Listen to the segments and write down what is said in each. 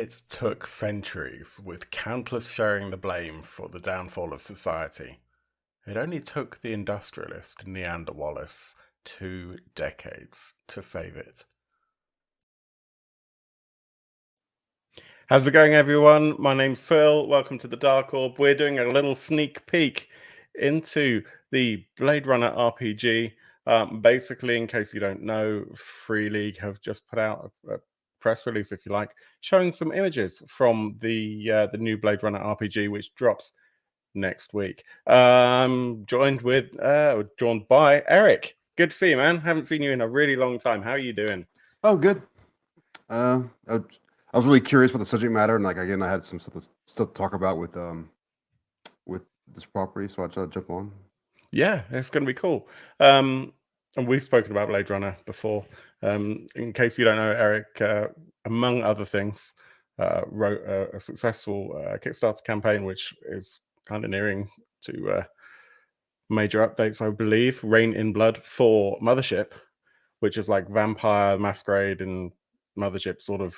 It took centuries, with countless sharing the blame for the downfall of society. It only took the industrialist Neander Wallace 2 decades to save it. How's it going, everyone? My name's Phil. Welcome to the Dark Orb. We're doing a little sneak peek into the Blade Runner RPG. Basically, in case you don't know, Free League have just put out a press release, if you like, showing some images from the new Blade Runner RPG, which drops next week. Joined by Eric. Good to see you, man. Haven't seen you in a really long time. How are you doing? Oh, good. I was really curious about the subject matter, and again, I had some stuff to talk about with this property, so I tried to jump on. Yeah, it's going to be cool. And we've spoken about Blade Runner before. In case you don't know, Eric, among other things, wrote a successful Kickstarter campaign, which is kind of nearing to major updates, I believe. Rain in Blood for Mothership, which is like Vampire Masquerade and Mothership sort of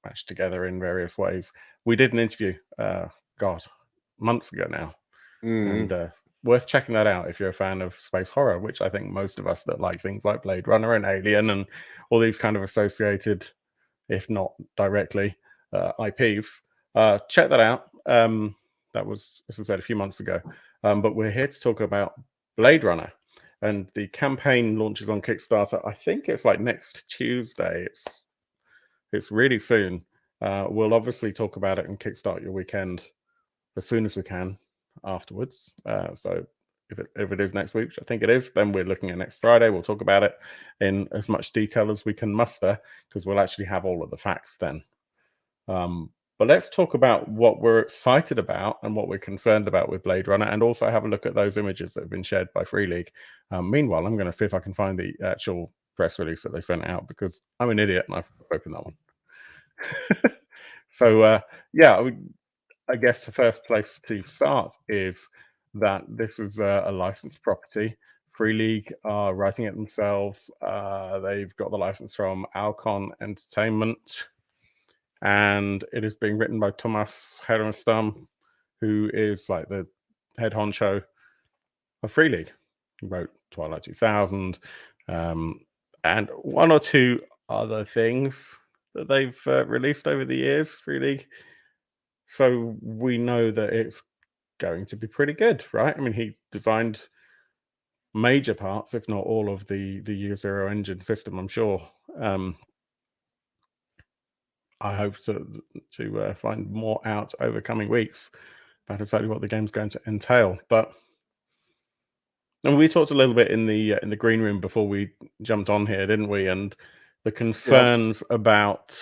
matched together in various ways. We did an interview, months ago now, and worth checking that out if you're a fan of space horror, which I think most of us that like things like Blade Runner and Alien and all these kind of associated, if not directly, IPs. Check that out. That was, as I said, a few months ago. But we're here to talk about Blade Runner, and the campaign launches on Kickstarter. I think it's like next Tuesday. It's really soon. We'll obviously talk about it and kickstart your weekend as soon as we can afterwards. So if it is next week, which I think it is, then we're looking at next Friday. We'll talk about it in as much detail as we can muster, because we'll actually have all of the facts then. But let's talk about what we're excited about and what we're concerned about with Blade Runner, and also have a look at those images that have been shared by Free League. Meanwhile, I'm going to see if I can find the actual press release that they sent out, because I'm an idiot and I've opened that one. So, I guess the first place to start is that this is a licensed property. Free League are writing it themselves. They've got the license from Alcon Entertainment, and it is being written by Thomas Herenstam, who is like the head honcho of Free League. He wrote Twilight 2000, and one or two other things that they've released over the years, Free League. So we know that it's going to be pretty good, right? I mean, he designed major parts, if not all, of the Year Zero engine system, I'm sure. I hope to find more out over coming weeks about exactly what the game's going to entail. And we talked a little bit in the green room before we jumped on here, didn't we? And the concerns about,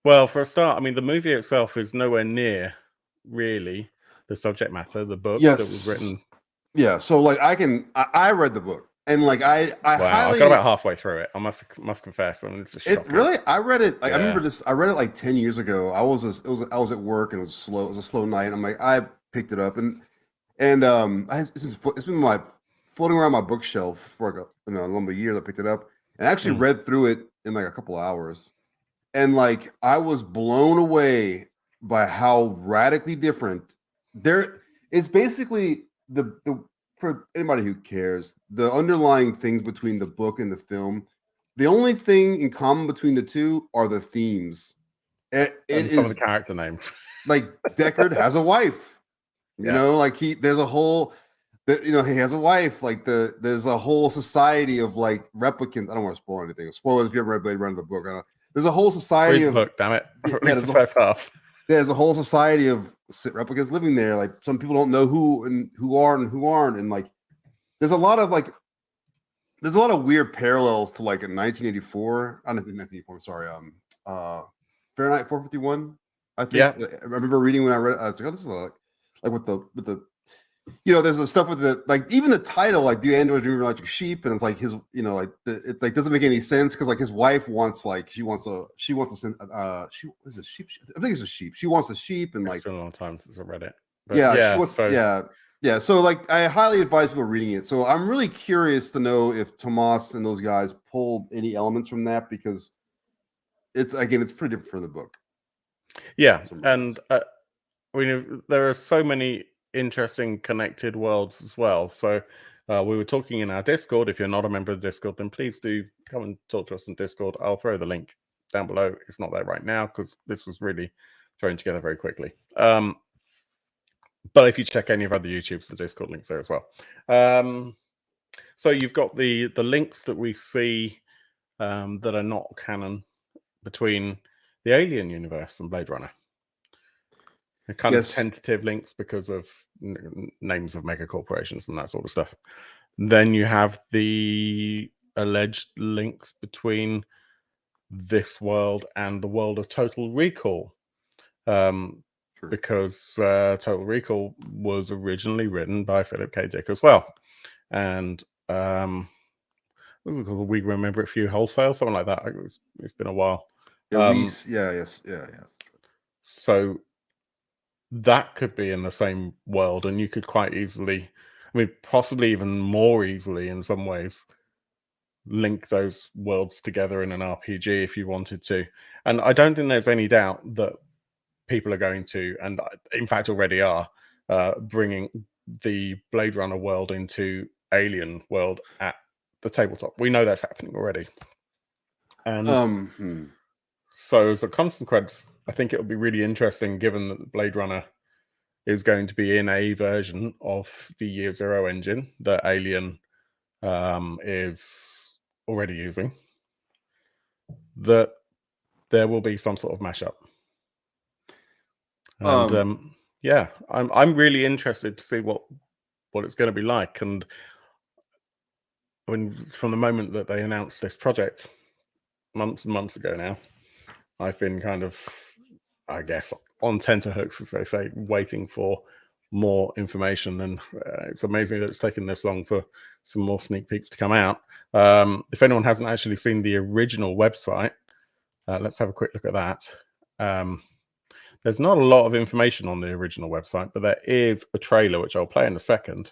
well, for a start, I mean, the movie itself is nowhere near really the subject matter, the book that was written. Yeah, so I read the book, and wow, I got about halfway through it. I must confess, I mean, it's just shocking. Really, I read it. I remember this. I read it like 10 years ago. I was at work, and it was slow. It was a slow night. I'm like, I picked it up, and it's been floating around my bookshelf for like a number of years. I picked it up and actually read through it in like a couple hours, and like I was blown away by how radically different there. It's basically the for anybody who cares, the underlying things between the book and the film. The only thing in common between the two are the themes. It and some of the character names. Like Deckard has a wife. You know, like there's a whole he has a wife. Like there's a whole society of like replicants. I don't want to spoil anything. Spoilers if you ever read Blade Runner the book. There's a whole society of book, damn it. There's the first half. There's a whole society of replicants living there. Like some people don't know who are and who aren't, and like there's a lot of weird parallels to like in 1984. I don't know, 1984. I'm sorry. Fahrenheit 451. I think. Yeah. I remember reading when I read it. I was like, oh, this is like with the there's the stuff with the like even the title, like do androids dream like sheep, and it's like his it like doesn't make any sense because like his wife wants she wants a sheep. I think it's a sheep. She wants a sheep, and like it's been a long time since I read it. So like I highly advise people reading it. So I'm really curious to know if Tomas and those guys pulled any elements from that, because it's pretty different from the book. Yeah, Some and regards. I mean, there are so many interesting connected worlds as well. So we were talking in our Discord. If you're not a member of the Discord, then please do come and talk to us in Discord. I'll throw the link down below. It's not there right now because this was really thrown together very quickly. But if you check any of our other YouTubes, the Discord link's there as well. So you've got the links that we see that are not canon between the Alien universe and Blade Runner. They're kind of tentative links because of names of mega corporations and that sort of stuff. Then you have the alleged links between this world and the world of Total Recall. Because Total Recall was originally written by Philip K. Dick as well. And we remember it for you wholesale, something like that. It's been a while. Yes. So that could be in the same world, and you could quite easily, I mean, possibly even more easily in some ways, link those worlds together in an RPG if you wanted to. And I don't think there's any doubt that people are going to, and in fact already are, bringing the Blade Runner world into Alien world at the tabletop. We know that's happening already. And so as a consequence, I think it'll be really interesting, given that Blade Runner is going to be in a version of the Year Zero engine that Alien is already using, that there will be some sort of mashup. And yeah, I'm really interested to see what it's going to be like. And I mean, from the moment that they announced this project months and months ago now, I've been kind of, I guess, on tenterhooks, as they say, waiting for more information. And it's amazing that it's taken this long for some more sneak peeks to come out. If anyone hasn't actually seen the original website, let's have a quick look at that. There's not a lot of information on the original website, but there is a trailer, which I'll play in a second.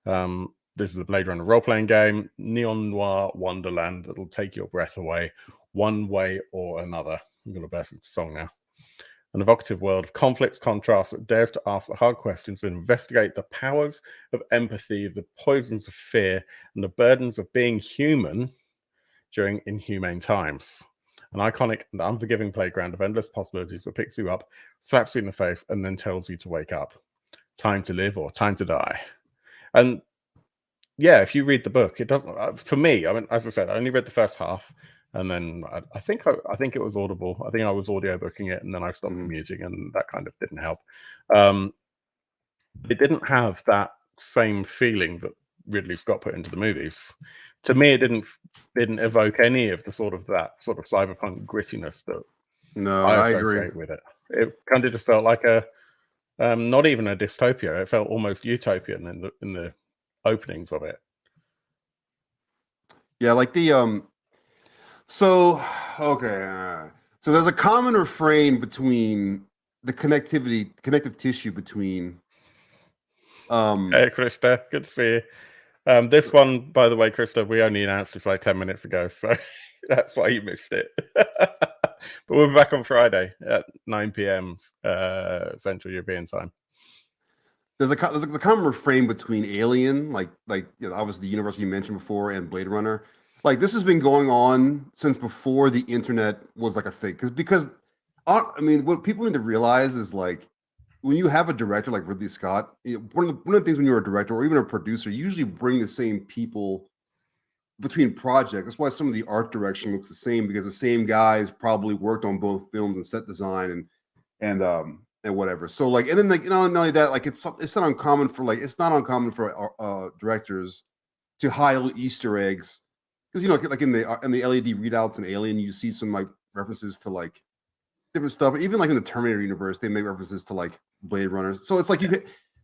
This is a Blade Runner role-playing game, neon noir wonderland that'll take your breath away one way or another. I'm going to burst into song now. An evocative world of conflicts, contrasts that dares to ask the hard questions and investigate the powers of empathy, the poisons of fear, and the burdens of being human during inhumane times. An iconic and unforgiving playground of endless possibilities that picks you up, slaps you in the face, and then tells you to wake up. Time to live or time to die. And yeah, if you read the book, it doesn't. For me, I mean, as I said, I only read the first half, and then I think it was Audible. I think I was audio booking it, and then I stopped commuting, and that kind of didn't help. It didn't have that same feeling that Ridley Scott put into the movies. To me, it didn't evoke any of the sort of cyberpunk grittiness that I associate with it. It kind of just felt like a not even a dystopia. It felt almost utopian in the openings of it. Yeah, like the so okay. So there's a common refrain between the connective tissue between Hey Krista, good to see you. This one, by the way, Krista, we only announced this like 10 minutes ago, so that's why you missed it. But we'll be back on Friday at 9 p.m. Central European time. There's a common refrain between Alien, like you know, obviously the universe you mentioned before, and Blade Runner. Like this has been going on since before the internet was like a thing. Because I mean, what people need to realize is like when you have a director like Ridley Scott, one of the things when you're a director or even a producer, you usually bring the same people between projects. That's why some of the art direction looks the same, because the same guys probably worked on both films and set design and whatever. So like, and then like, you know, not only that, like it's not uncommon for directors to hide Easter eggs, because you know, like in the LED readouts in Alien, you see some like references to like different stuff. Even like in the Terminator universe, they make references to like Blade Runners. So it's like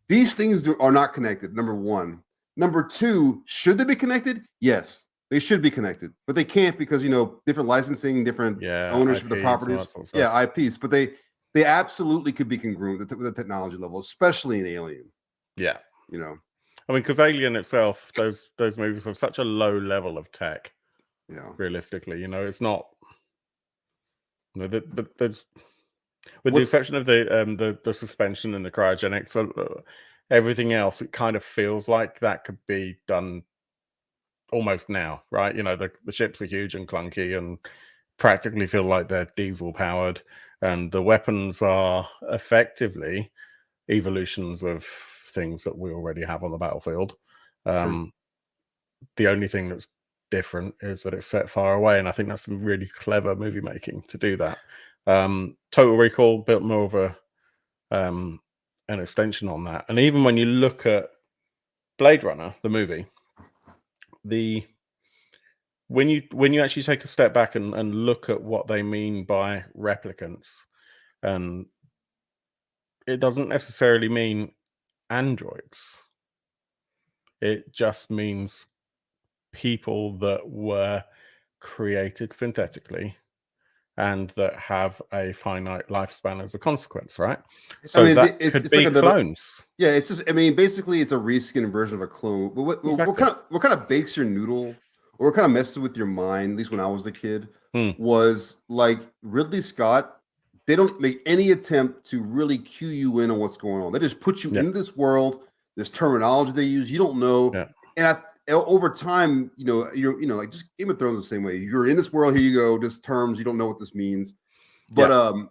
these things are not connected. Number one. Number two, should they be connected? Yes, they should be connected, but they can't because you know different licensing, different ownership of the properties. Yeah, IPs, but they absolutely could be congruent with the technology level, especially in Alien. Yeah, you know, I mean, because Alien itself, those movies have such a low level of tech. Yeah, realistically, you know, it's not There's, with the exception of the suspension and the cryogenics, everything else, it kind of feels like that could be done almost now, right? The ships are huge and clunky and practically feel like they're diesel powered, and the weapons are effectively evolutions of things that we already have on the battlefield. Sure. The only thing that's different is that it's set far away, and I think that's some really clever movie making to do that. Total Recall built more of an extension on that, and even when you look at Blade Runner, the movie, the when you actually take a step back and look at what they mean by replicants, and it doesn't necessarily mean androids. It just means people that were created synthetically and that have a finite lifespan as a consequence, right? I So mean, that could it's like be another. clones. Yeah, it's just. I mean, basically, it's a reskin version of a clone. But Exactly. what kind of bakes your noodle, or what kind of messes with your mind? At least when I was a kid, Hmm. was like Ridley Scott. They don't make any attempt to really cue you in on what's going on. They just put you Yeah. in this world. This terminology they use, you don't know. Yeah. And over time, like just Game of Thrones the same way. You're in this world. Here you go. Just terms you don't know what this means. But Yeah.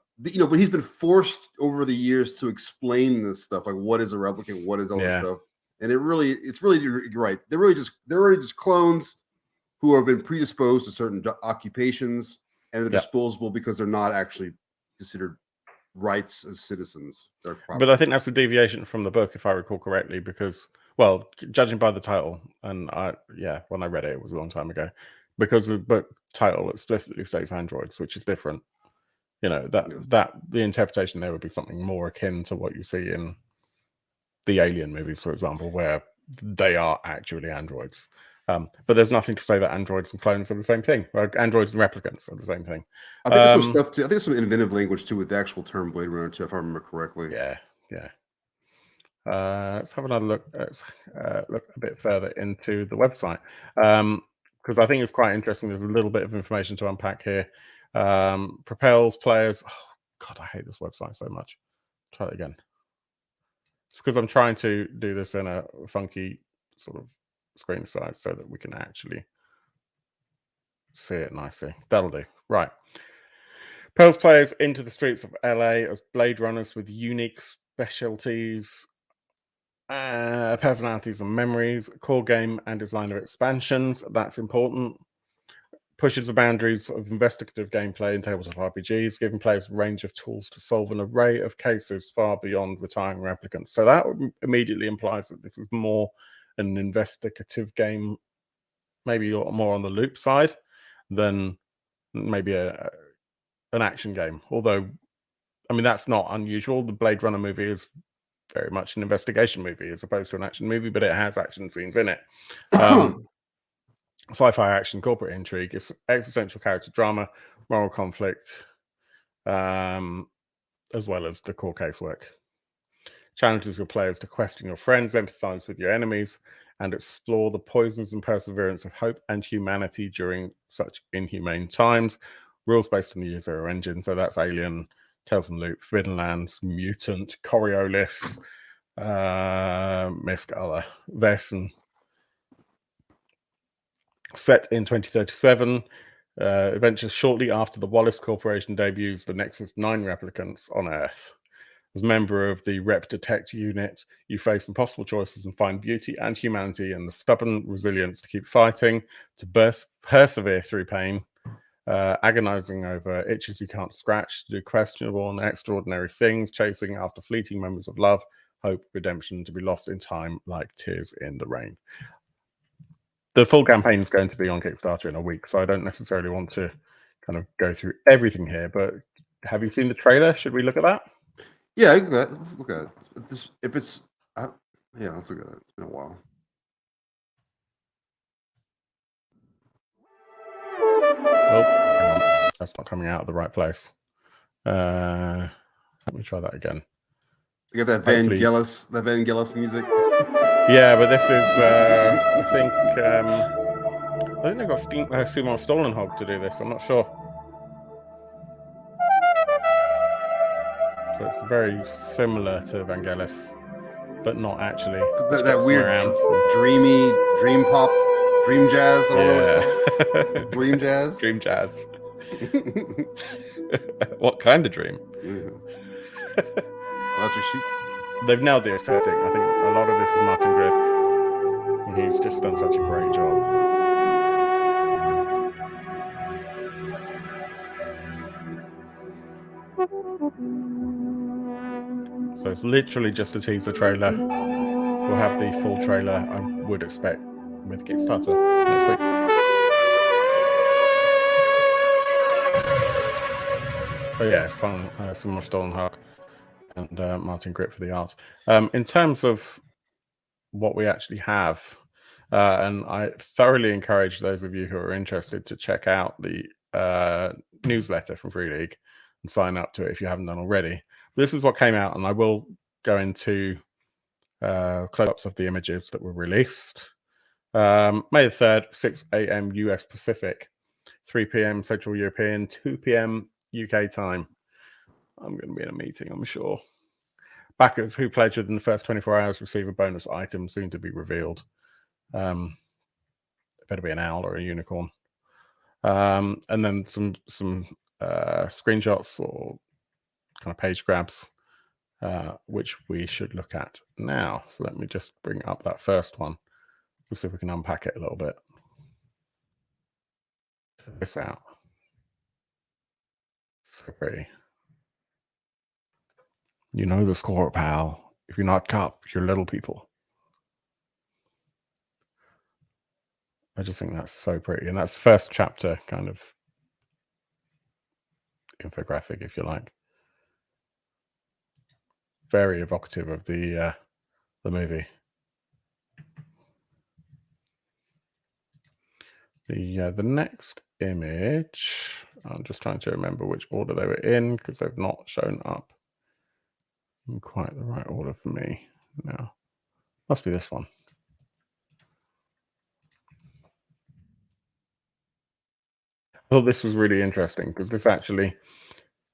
but he's been forced over the years to explain this stuff, like what is a replicant, what is all this Yeah. stuff, and it's really you're right. They're really just clones who have been predisposed to certain occupations, and they're Yeah. disposable because they're not actually considered rights as citizens. They're But I property. think that's a deviation from the book, if I recall correctly, because, well, judging by the title, and when I read it, it was a long time ago, because the book title explicitly states androids, which is different. That the interpretation there would be something more akin to what you see in the Alien movies, for example, where they are actually androids. But there's nothing to say that androids and clones are the same thing. Androids and replicants are the same thing. I think there's some stuff too. I think there's some inventive language too with the actual term Blade Runner too, if I remember correctly. Yeah, yeah. Let's have another look. Let's look a bit further into the website, because I think it's quite interesting. There's a little bit of information to unpack here. Propels players. Oh, God, I hate this website so much. Try it again. It's because I'm trying to do this in a funky sort of screen size so that we can actually see it nicely. That'll do. Right. Propels players into the streets of LA as Blade Runners with unique specialties, personalities and memories, core game and designer expansions. That's important. Pushes the boundaries of investigative gameplay in tabletop RPGs, giving players a range of tools to solve an array of cases far beyond retiring replicants. So that immediately implies that this is more an investigative game, maybe more on the loop side than maybe an action game. Although, I mean, that's not unusual. The Blade Runner movie is very much an investigation movie as opposed to an action movie, but it has action scenes in it. Sci-fi action, corporate intrigue, existential character drama, moral conflict, as well as the core casework. Challenges your players to question your friends, empathize with your enemies, and explore the poisons and perseverance of hope and humanity during such inhumane times. Rules based on the Year Zero engine, so that's Alien, Tales from Loop, Forbidden Lands, Mutant, Coriolis, Missed other Vesson. Set in 2037, adventures shortly after the Wallace Corporation debuts the Nexus 9 replicants on Earth. As a member of the Rep Detect unit, you face impossible choices and find beauty and humanity and the stubborn resilience to keep fighting, to persevere through pain, agonizing over itches you can't scratch, to do questionable and extraordinary things, chasing after fleeting moments of love, hope, redemption, to be lost in time like tears in the rain. The full campaign is going to be on Kickstarter in a week, so I don't necessarily want to kind of go through everything here, but have you seen the trailer? Should we look at that? Yeah, let's look at it. Let's look at it. It's been a while. Oh, that's not coming out of the right place. Let me try that again. You got that Vangelis music. Yeah, but this is I think they've got Seymour Stolenhog to do this. I'm not sure. So it's very similar to Vangelis, but not actually. So Just that got some weird around. dreamy dream pop, dream jazz. I don't know what it's Yeah. called. Dream jazz. Dream jazz. What kind of dream? Electric Sheep. They've nailed the aesthetic. I think a lot of this is Martin Grip. And he's just done such a great job. So it's literally just a teaser trailer. We'll have the full trailer, I would expect, with Kickstarter next week. Oh yeah, some more Stolen Heart and Martin Grip for the art. In terms of what we actually have, and I thoroughly encourage those of you who are interested to check out the newsletter from Free League and sign up to it if you haven't done already. This is what came out, and I will go into close-ups of the images that were released. May the 3rd, 6 a.m. US Pacific, 3 p.m. Central European, 2 p.m. UK time. I'm going to be in a meeting, I'm sure. Backers who pledge within the first 24 hours receive a bonus item soon to be revealed. It better be an owl or a unicorn. And then some screenshots or kind of page grabs, which we should look at now. So let me just bring up that first one. We'll see if we can unpack it a little bit. Check this out. So pretty. You know the score, pal. If you're not Cup, you're little people. I just think that's so pretty. And that's the first chapter kind of infographic, if you like. Very evocative of the movie. The next image, I'm just trying to remember which order they were in because they've not shown up in quite the right order for me. No, must be this one. I thought this was really interesting because this actually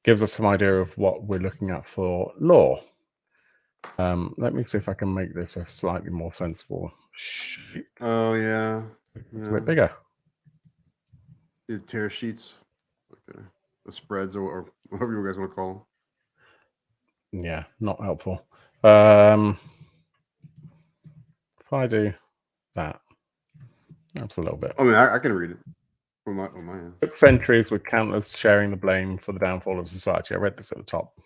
gives us some idea of what we're looking at for lore. Let me see if I can make this a slightly more sensible shape. Oh yeah, It's a bit bigger. You tear sheets, like the spreads or whatever you guys want to call them. Yeah, not helpful. If I do that, that's a little bit. I mean, I can read it on my end. Took centuries with countless sharing the blame for the downfall of society. I read this at the top.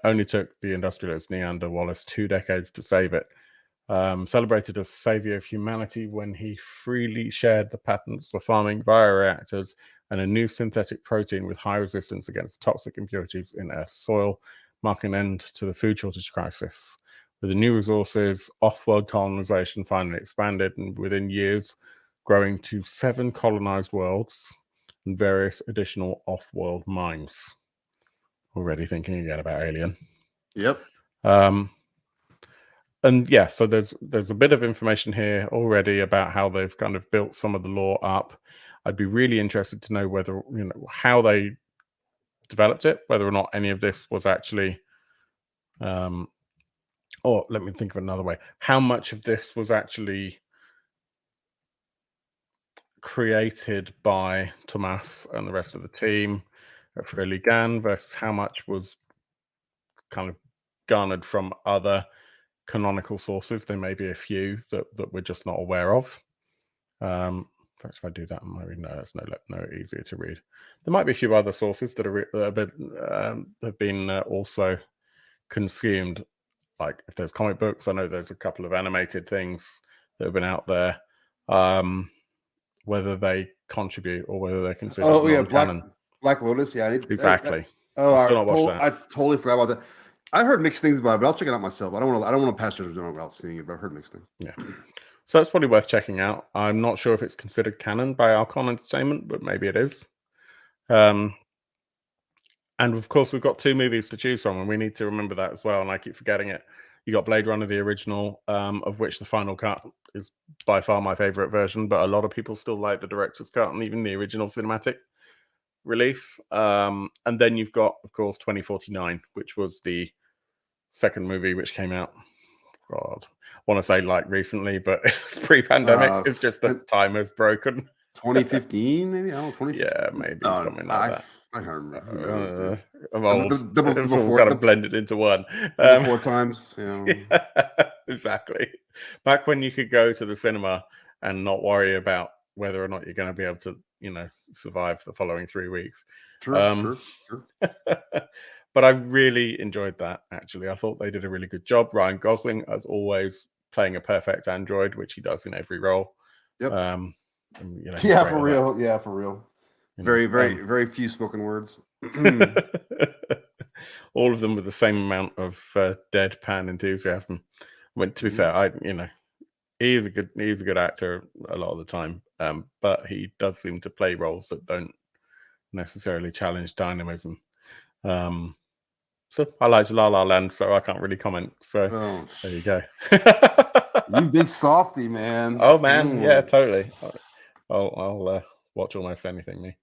Only took the industrialist Neander Wallace 2 decades to save it. Celebrated as savior of humanity when he freely shared the patents for farming bioreactors and a new synthetic protein with high resistance against toxic impurities in Earth's soil, marking an end to the food shortage crisis. With the new resources, off-world colonization finally expanded, and within years, growing to 7 colonized worlds and various additional off-world mines. Already thinking again about Alien. Yep. And yeah, so there's a bit of information here already about how they've kind of built some of the lore up. I'd be really interested to know whether, how they developed it, whether or not any of this was actually, or let me think of another way. How much of this was actually created by Tomas and the rest of the team at Free Gan versus how much was kind of garnered from other canonical sources. There may be a few that we're just not aware of. In fact, if I do that, maybe no, it's no easier to read. There might be a few other sources that have been also consumed. Like if there's comic books, I know there's a couple of animated things that have been out there. Whether they contribute or whether they're considered non-canon. Black Lotus, yeah, exactly. I totally forgot about that. I heard mixed things about it, but I'll check it out myself. I don't want to pass judgment on it without seeing it, but I've heard mixed things. Yeah. So that's probably worth checking out. I'm not sure if it's considered canon by Alcon Entertainment, but maybe it is. And of course, we've got 2 movies to choose from, and we need to remember that as well. And I keep forgetting it. You got Blade Runner, the original, of which the final cut is by far my favorite version, but a lot of people still like the director's cut and even the original cinematic. release. And then you've got, of course, 2049, which was the second movie which came out. God, I want to say like recently, but it's pre-pandemic. It's just that time has broken. 2015, maybe? I don't know, 2016. Yeah, maybe something like that. I can't remember. Who knows, dude? I'm old. It's all before, kind of blended into one. Before times, you know. Yeah, exactly. Back when you could go to the cinema and not worry about whether or not you're going to be able to, survive the following 3 weeks. True. But I really enjoyed that, actually. I thought they did a really good job. Ryan Gosling, as always, playing a perfect android, which he does in every role. Yep. Yeah, for real. Yeah, for real. Very few spoken words. All of them with the same amount of deadpan enthusiasm. When, to be fair, he's a good actor a lot of the time, but he does seem to play roles that don't necessarily challenge dynamism. So I liked La La Land, so I can't really comment. So there you go. You big softy, man. Oh man, yeah, totally. I'll watch almost anything, me.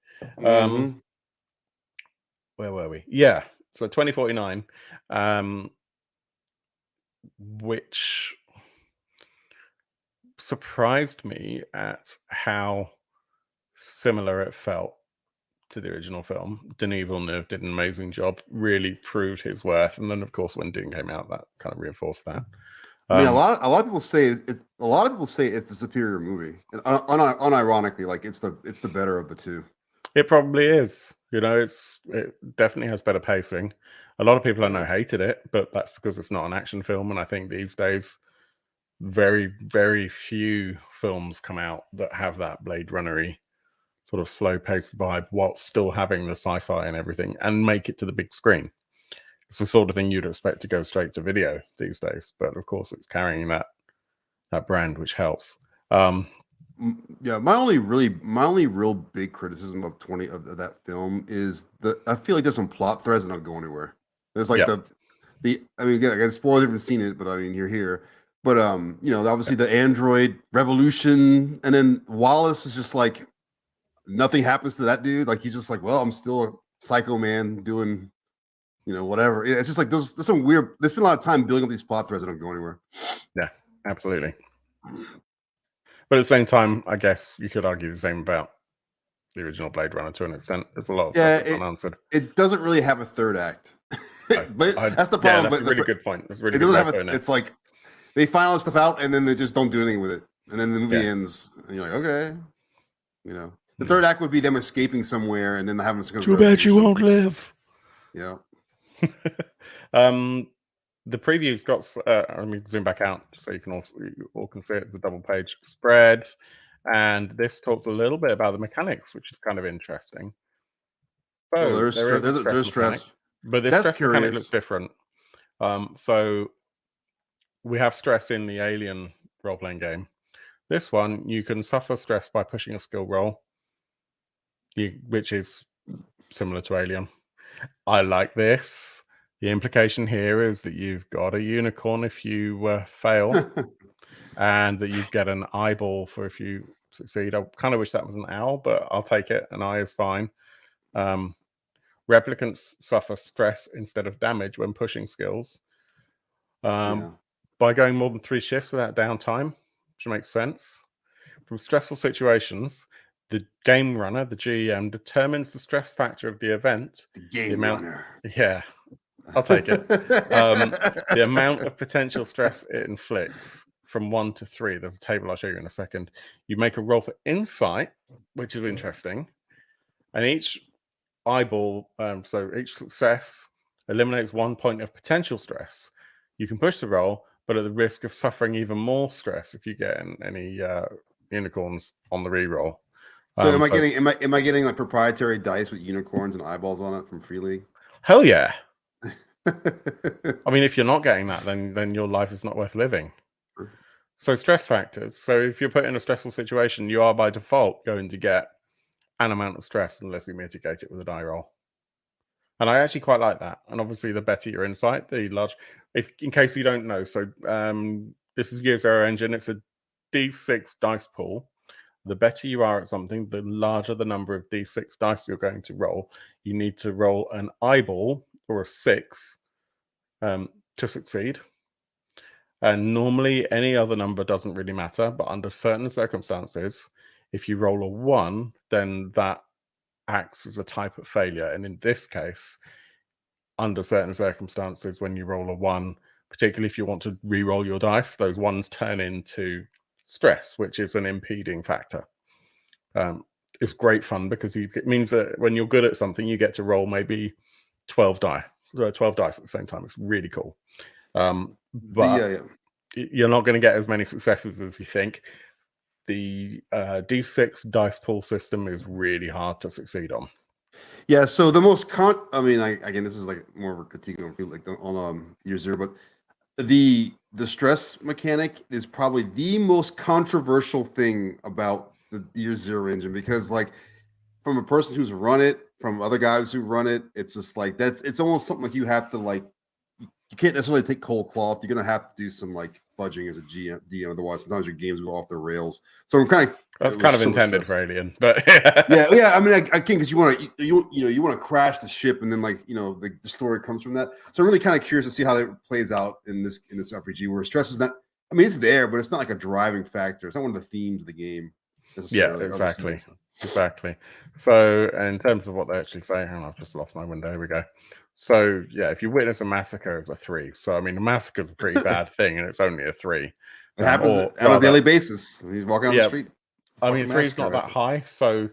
Where were we? Yeah, so 2049, which surprised me at how similar it felt to the original film. Denis Villeneuve did an amazing job, really proved his worth, and then of course when Dune came out, that kind of reinforced that. I mean, a lot of people say it's the superior movie. Unironically, like it's the better of the two. It probably is. It definitely has better pacing. A lot of people I know hated it, but that's because it's not an action film, and I think these days very, very few films come out that have that Blade Runner-y sort of slow-paced vibe while still having the sci-fi and everything, and make it to the big screen. It's the sort of thing you'd expect to go straight to video these days, but of course it's carrying that brand, which helps. Yeah, my only real big criticism of that film is I feel like there's some plot threads that don't go anywhere. There's like I mean, again, I guess spoilers, haven't seen it, but I mean, you're here. But obviously the android revolution, and then Wallace is just like nothing happens to that dude. Like he's just like, well, I'm still a psycho man doing, whatever. It's just like there's some weird. There's been a lot of time building up these plot threads that don't go anywhere. Yeah, absolutely. But at the same time, I guess you could argue the same about the original Blade Runner to an extent. There's a lot of stuff that's unanswered. It doesn't really have a third act. But that's the problem. Yeah, that's a really good point. That's really it doesn't have it's like they find all this stuff out and then they just don't do anything with it. And then the movie ends and you're like, okay. The third act would be them escaping somewhere and then having this. Too bad you won't live. Yeah. The preview's got. Let me zoom back out so you all can see it. It's a double-page spread, and this talks a little bit about the mechanics, which is kind of interesting. So there's stress, but this stress mechanic looks different. So we have stress in the Alien role-playing game. This one, you can suffer stress by pushing a skill roll, which is similar to Alien. I like this. The implication here is that you've got a unicorn if you fail, and that you get an eyeball for if you succeed. I kind of wish that was an owl, but I'll take it. An eye is fine. Replicants suffer stress instead of damage when pushing skills. By going more than 3 shifts without downtime, which makes sense. From stressful situations, the game runner, the GM, determines the stress factor of the event. The game runner. Yeah, I'll take it. The amount of potential stress it inflicts from 1 to 3. There's a table I'll show you in a second. You make a roll for insight, which is interesting. And each eyeball, so each success eliminates 1 point of potential stress. You can push the roll, but at the risk of suffering even more stress if you get any unicorns on the reroll. So am I getting like proprietary dice with unicorns and eyeballs on it from Free League? Hell yeah. I mean, if you're not getting that, then your life is not worth living. So stress factors. So if you're put in a stressful situation, you are by default going to get an amount of stress unless you mitigate it with a die roll. And I actually quite like that. And obviously, the better your insight, the large. In case you don't know, so this is Gear Zero Engine. It's a D6 dice pool. The better you are at something, the larger the number of d6 dice you're going to roll. You need to roll an eyeball or a 6 to succeed. And normally any other number doesn't really matter, but under certain circumstances, if you roll a 1, then that acts as a type of failure. And in this case, under certain circumstances, when you roll a 1, particularly if you want to re-roll your dice, those ones turn into stress, which is an impeding factor. It's great fun because it means that when you're good at something, you get to roll maybe 12 dice at the same time. It's really cool. But you're not going to get as many successes as you think. The D6 dice pool system is really hard to succeed on. Yeah, so the most again, this is like more of a critique on year 0, but the stress mechanic is probably the most controversial thing about the year 0 engine, because like from a person who's run it, from other guys who run it, it's just like it's almost something like you have to like, you can't necessarily take cold cloth. You're gonna have to do some like fudging as a DM, otherwise sometimes your games go off the rails. So I'm kind of that's kind of intended for Alien, but yeah. I mean, I can't, because you want to crash the ship, and then like the story comes from that. So I'm really kind of curious to see how it plays out in this RPG, where stress is not. I mean, it's there, but it's not like a driving factor. It's not one of the themes of the game necessarily. Yeah, exactly. So in terms of what they actually say, hang on, I've just lost my window. Here we go. So yeah, if you witness a massacre, it's a 3. So I mean, a massacre is a pretty bad thing, and it's only a 3. It happens on a daily basis. When you walk down the street. I mean, 3 is not that high, so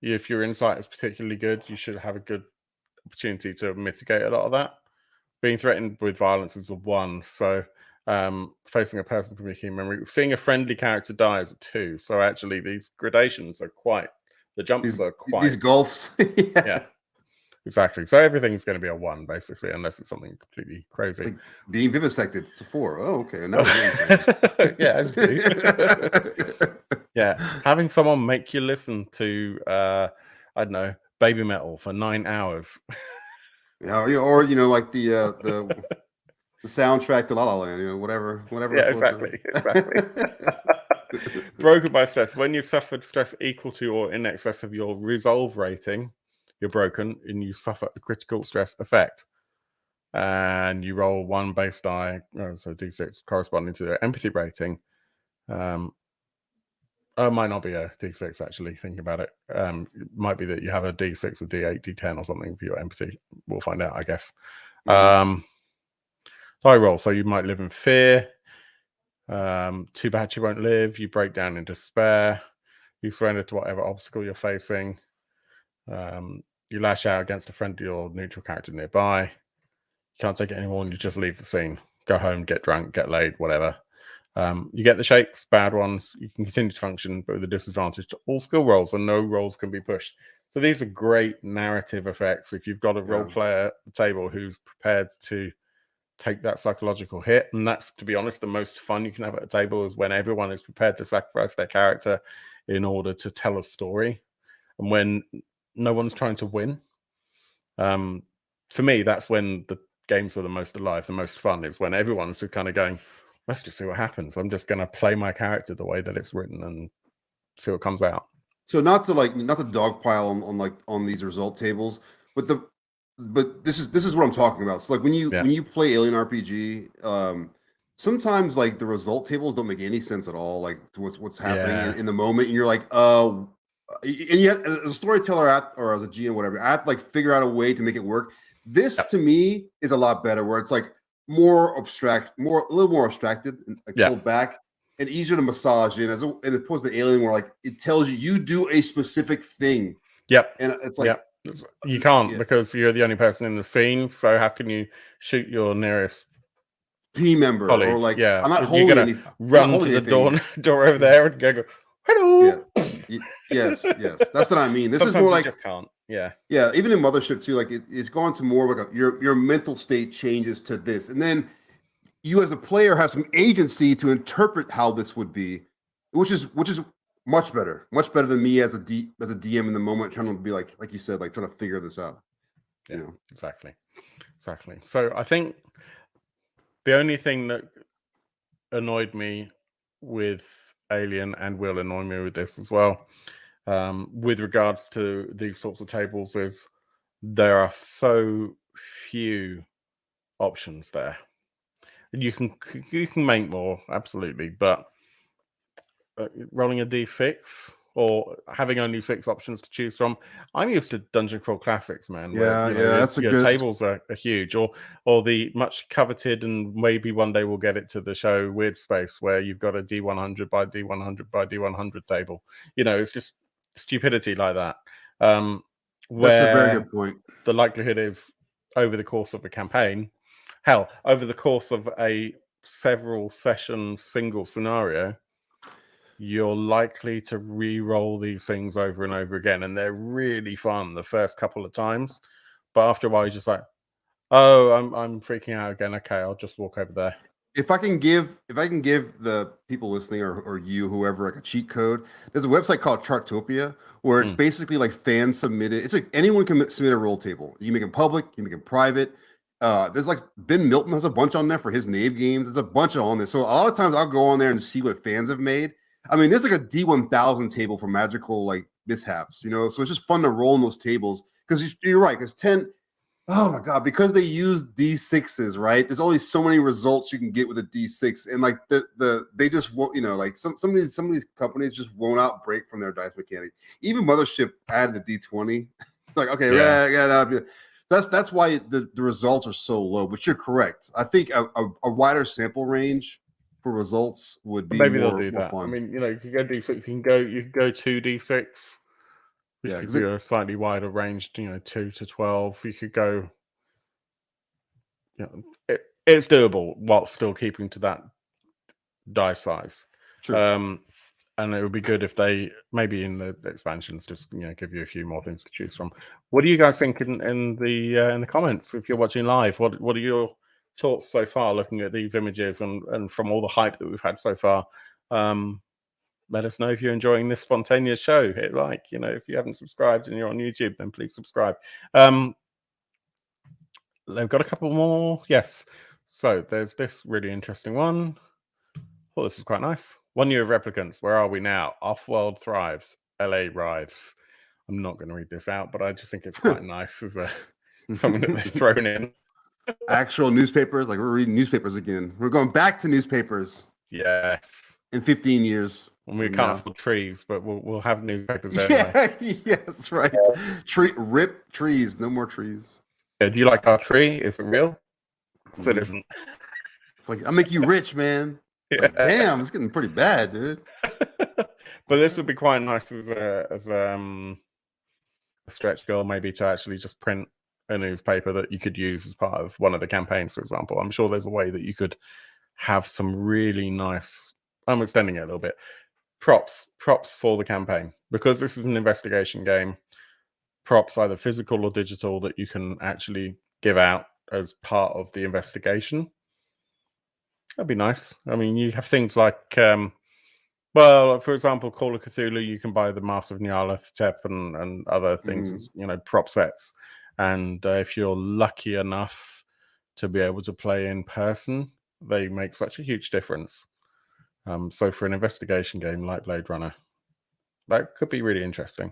if your insight is particularly good, you should have a good opportunity to mitigate a lot of that. Being threatened with violence is a 1, so facing a person from your key memory, seeing a friendly character die is a 2. So actually, these gradations are these gulfs. Yeah, exactly. So everything's going to be a 1 basically, unless it's something completely crazy. It's like being vivisected, it's a 4. Oh, okay. Now yeah, yeah. Having someone make you listen to I don't know, baby metal for 9 hours. Yeah, or like the soundtrack to La La Land, whatever. Yeah, exactly. Broken by stress. When you've suffered stress equal to or in excess of your resolve rating, you're broken and you suffer a critical stress effect. And you roll 1 base die, so D6 corresponding to the empathy rating. It might not be a D6 actually, thinking about it. It might be that you have a D6, a D8, D10 or something for your empathy. We'll find out, I guess. Die roll, so you might live in fear. Too bad you won't live. You break down in despair. You surrender to whatever obstacle you're facing. You lash out against a friendly or neutral character nearby. You can't take it anymore and you just leave the scene. Go home, get drunk, get laid, whatever. You get the shakes, bad ones. You can continue to function, but with a disadvantage to all skill rolls, and no rolls can be pushed. So these are great narrative effects. If you've got a role player at the table who's prepared to take that psychological hit, and that's, to be honest, the most fun you can have at a table, is when everyone is prepared to sacrifice their character in order to tell a story, and when no one's trying to win. For me, that's when the games are the most alive, the most fun, is when everyone's kind of going, let's just see what happens. I'm just going to play my character the way that it's written and see what comes out. So not to dogpile on these result tables, but this is what I'm talking about. So like when you play Alien RPG, sometimes like the result tables don't make any sense at all, like to what's happening in the moment, and you're like, and yet as a storyteller or as a GM, whatever, I have to like figure out a way to make it work. This to me is a lot better, where it's like more abstract, a little more abstracted, and like pulled back, and easier to massage in, as opposed to Alien, where like it tells you do a specific thing. And it's like you can't, because you're the only person in the scene. So how can you shoot your nearest team member colleague? or like I'm not holding anything. Run to the door over there and go hello. Yes. That's what I mean. This Sometimes is more like you just can't. Yeah. Even in Mothership too, like it's gone to more like your mental state changes to this, and then you as a player have some agency to interpret how this would be, which is much better than me as a DM in the moment, trying to be like you said, like trying to figure this out. Exactly. So I think the only thing that annoyed me with alien and will annoy me with this as well. With regards to these sorts of tables, is there are so few options there. You can make more, absolutely, but rolling a d6 or having only 6 options to choose from. I'm used to Dungeon Crawl Classics, man, where that's a your good. tables are huge, or the much coveted, and maybe one day we'll get it to the show, Weird Space, where you've got a D100 by D100 by D100 table. It's just stupidity like that. That's a very Where good point. the likelihood is, over the course of a campaign, hell, over the course of a several session single scenario, you're likely to re-roll these things over and over again, and they're really fun the first couple of times, but after a while you're just like, oh, I'm freaking out again. Okay, I'll just walk over there. If I can give the people listening, or you, whoever, like a cheat code, there's a website called Chartopia where it's basically like fan submitted. It's like anyone can submit a roll table. You make it public, you make it private. There's like Ben Milton has a bunch on there for his Knave games. There's a bunch on there. So a lot of times I'll go on there and see what fans have made. I mean, there's like a D1000 table for magical like mishaps, so it's just fun to roll in those tables because you're right. Because 10, oh my god, because they use D6s, right? There's only so many results you can get with a D6, and like they just won't, like some of these companies just won't outbreak from their dice mechanics. Even Mothership added a D20. Like, okay, yeah. That's why the results are so low. But you're correct. I think a wider sample range for results would be Maybe more, they'll do more that. fun. I mean, you can go D6, you can go 2D6, which gives you a slightly wider range, 2 to 12. You could go, it's doable while still keeping to that die size. Sure. And it would be good if they, maybe in the expansions, just give you a few more things to choose from. What do you guys think in the comments if you're watching live? What are your thoughts so far, looking at these images and from all the hype that we've had so far? Let us know if you're enjoying this spontaneous show. Hit like, if you haven't subscribed and you're on YouTube, then please subscribe. They've got a couple more. Yes. So there's this really interesting one. Oh, this is quite nice. 1 year of replicants. Where are we now? Off-world thrives. LA writhes. I'm not going to read this out, but I just think it's quite nice as something that they've thrown in. Actual newspapers, like we're reading newspapers again. We're going back to newspapers. Yes. In 15 years. And we can't afford trees, but we'll have newspapers anyway. Yeah, that's right. Rip trees. No more trees. Yeah, do you like our tree? Is it real? So it isn't. It's like, I'll make you rich, man. It's like, damn, it's getting pretty bad, dude. But this would be quite nice as a stretch goal, maybe, to actually just print a newspaper that you could use as part of one of the campaigns, for example. I'm sure there's a way that you could have some really nice, I'm extending it a little bit, props for the campaign, because this is an investigation game. Props, either physical or digital, that you can actually give out as part of the investigation. That'd be nice. I mean, you have things like, well, for example, Call of Cthulhu, you can buy the Mask of Nyarlathotep and other things as, prop sets. And if you're lucky enough to be able to play in person, they make such a huge difference. So for an investigation game like Blade Runner, that could be really interesting.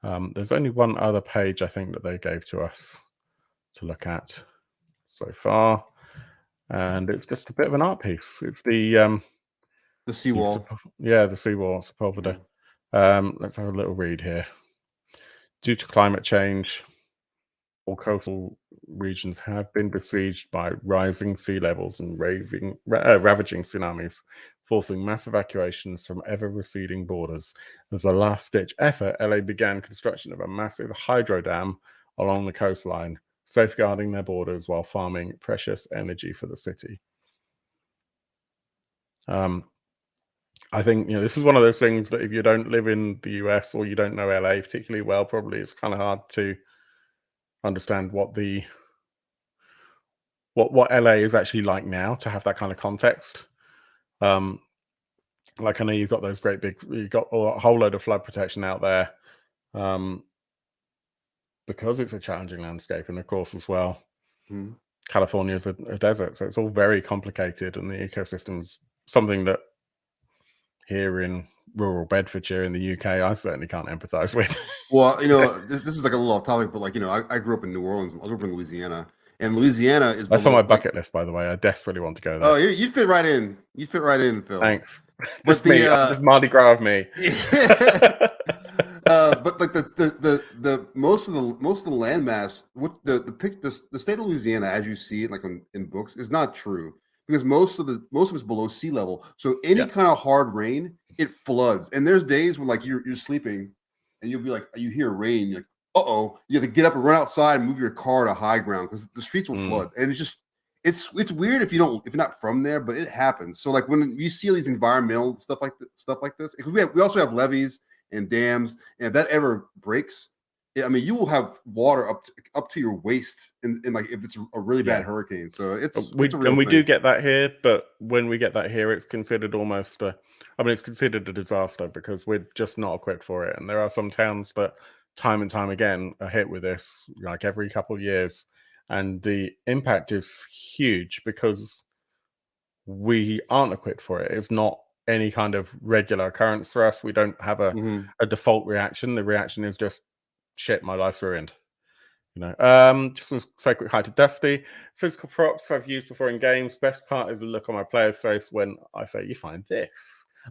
There's only one other page, I think, that they gave to us to look at so far. And it's just a bit of an art piece. It's the seawall. The seawall, Sepulveda. Let's have a little read here. Due to climate change, all coastal regions have been besieged by rising sea levels and ravaging tsunamis, forcing mass evacuations from ever-receding borders. As a last-ditch effort, LA began construction of a massive hydro dam along the coastline, safeguarding their borders while farming precious energy for the city. I think, this is one of those things that if you don't live in the US or you don't know LA particularly well, probably it's kind of hard to understand what LA is actually like now, to have that kind of context. Like, I know you've got those you've got a whole load of flood protection out there, because it's a challenging landscape, and of course as well, California is a desert, so it's all very complicated, and the ecosystem's something that here in rural Bedfordshire in the UK, I certainly can't empathise with. Well, this is like a little off topic, but like, I grew up in New Orleans. I grew up in Louisiana, and Louisiana is That's on below my bucket list, by the way. I desperately want to go there. Oh, you fit right in. You fit right in, Phil. Thanks. But Just me. Just Mardi Gras of me. But like the most of the landmass, what the state of Louisiana, as you see it, like in books, is not true because most of it's below sea level. So any kind of hard rain, it floods. And there's days when like you're sleeping, and you'll be like, you hear rain, you're like, uh-oh, you have to get up and run outside and move your car to high ground because the streets will flood. And it's weird if you're not from there, but it happens. So like when you see these environmental stuff like this, we also have levees and dams, and if that ever breaks, you will have water up to your waist, in like if it's a really bad hurricane. So it's a real thing. We do get that here, but when we get that here, it's considered almost it's considered a disaster because we're just not equipped for it. And there are some towns that time and time again are hit with this, like every couple of years, and the impact is huge because we aren't equipped for it. It's not any kind of regular occurrence for us. We don't have a default reaction. The reaction is just, shit, my life's ruined. Just want to say quick hi to Dusty. Physical props I've used before in games. Best part is the look on my player's face when I say, you find this.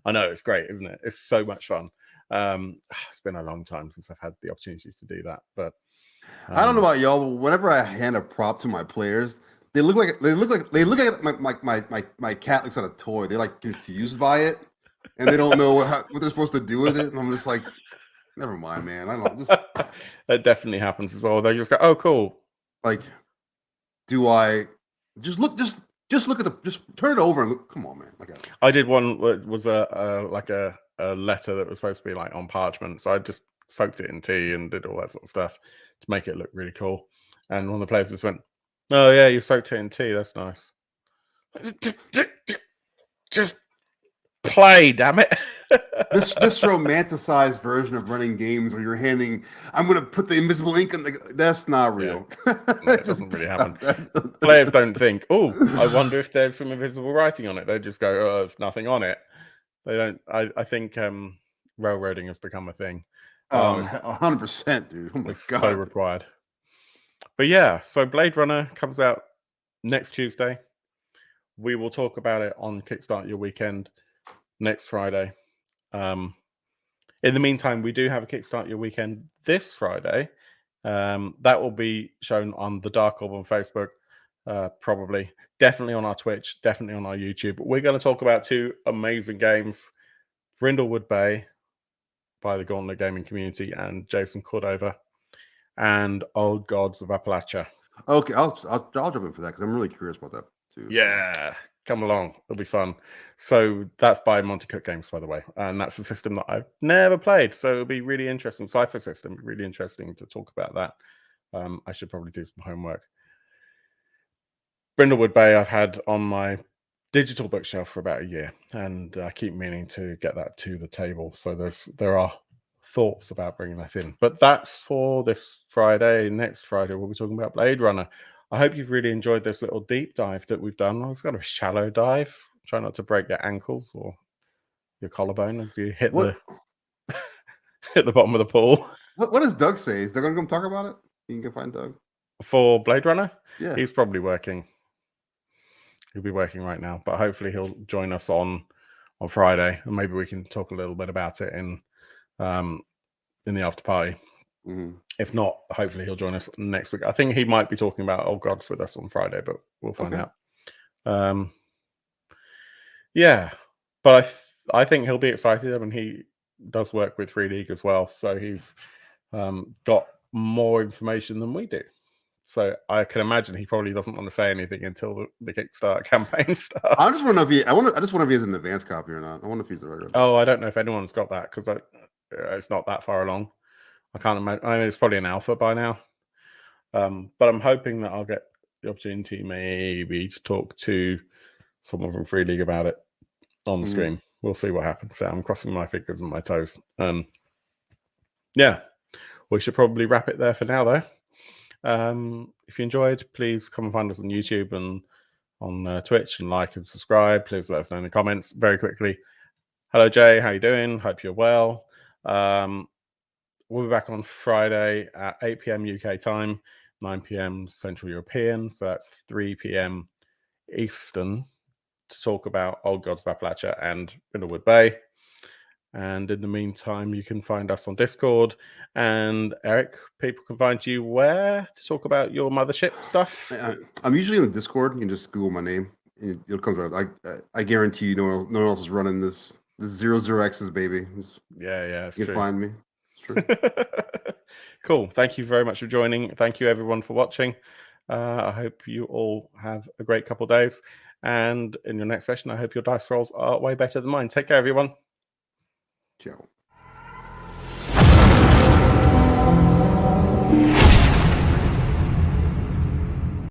I know, it's great, isn't it? It's so much fun. It's been a long time since I've had the opportunities to do that, but I don't know about y'all, but whenever I hand a prop to my players, they look at my cat looks at a toy. They're like confused by it, and they don't know what they're supposed to do with it. And I'm just like, never mind, man. I don't know. That definitely happens as well. They just go, "Oh, cool." Like, do I just look? Just look at just turn it over and look. Come on, man. I did one. It was a letter that was supposed to be like on parchment, so I just soaked it in tea and did all that sort of stuff to make it look really cool. And one of the players just went, "Oh yeah, you soaked it in tea. That's nice." Just play, damn it. this romanticized version of running games where you're handing, I'm going to put the invisible ink on that's not real. No, it doesn't really happen. Players don't think, oh, I wonder if there's some invisible writing on it. They just go, oh, there's nothing on it. They don't. I think railroading has become a thing. 100%, dude. Oh my God. So required. But yeah, so Blade Runner comes out next Tuesday. We will talk about it on Kickstart Your Weekend next Friday. In the meantime, we do have a Kickstart Your Weekend this Friday. That will be shown on the Dark Orb on Facebook, probably. Definitely on our Twitch, definitely on our YouTube. We're going to talk about two amazing games, Brindlewood Bay by the Gauntlet Gaming Community and Jason Cordova, and Old Gods of Appalachia. Okay, I'll jump in for that because I'm really curious about that too. Yeah, come along. It'll be fun. So that's by Monty Cook Games, by the way. And that's a system that I've never played. So it'll be really interesting. Cypher system, really interesting to talk about that. I should probably do some homework. Brindlewood Bay I've had on my digital bookshelf for about a year. And I keep meaning to get that to the table. So there are thoughts about bringing that in. But that's for this Friday. Next Friday, we'll be talking about Blade Runner. I hope you've really enjoyed this little deep dive that we've done. It's kind of a shallow dive. Try not to break your ankles or your collarbone as you hit the bottom of the pool. What does Doug say? Is Doug going to come talk about it? You can find Doug. For Blade Runner? Yeah. He's probably working. He'll be working right now, but hopefully he'll join us on Friday, and maybe we can talk a little bit about it in the after party. Mm-hmm. If not, hopefully he'll join us next week. I think he might be talking about Old Gods with us on Friday, but we'll find out. Yeah, but I think he'll be excited. I mean, he does work with Free League as well, so he's got more information than we do. So I can imagine he probably doesn't want to say anything until the Kickstarter campaign starts. I just wonder if he has an advanced copy or not. I wonder if he's the regular. Oh, I don't know if anyone's got that because it's not that far along. I can't imagine. I mean, it's probably an alpha by now. But I'm hoping that I'll get the opportunity maybe to talk to someone from Free League about it on the stream. We'll see what happens. So I'm crossing my fingers and my toes. Yeah, we should probably wrap it there for now, though. If you enjoyed, please come and find us on YouTube and on Twitch and like and subscribe. Please let us know in the comments very quickly. Hello, Jay. How you doing? Hope you're well. We'll be back on Friday at 8 p.m. UK time, 9 p.m. Central European. So that's 3 p.m. Eastern to talk about Old Gods of Appalachia and Brindlewood Bay. And in the meantime, you can find us on Discord. And Eric, people can find you where to talk about your mothership stuff? I'm usually in the Discord. You can just Google my name, and it'll come right. I guarantee you, no one else is running this 00X's baby. Yeah, you can find me. It's true. Cool. Thank you very much for joining. Thank you everyone for watching. I hope you all have a great couple of days. And in your next session, I hope your dice rolls are way better than mine. Take care, everyone. Ciao.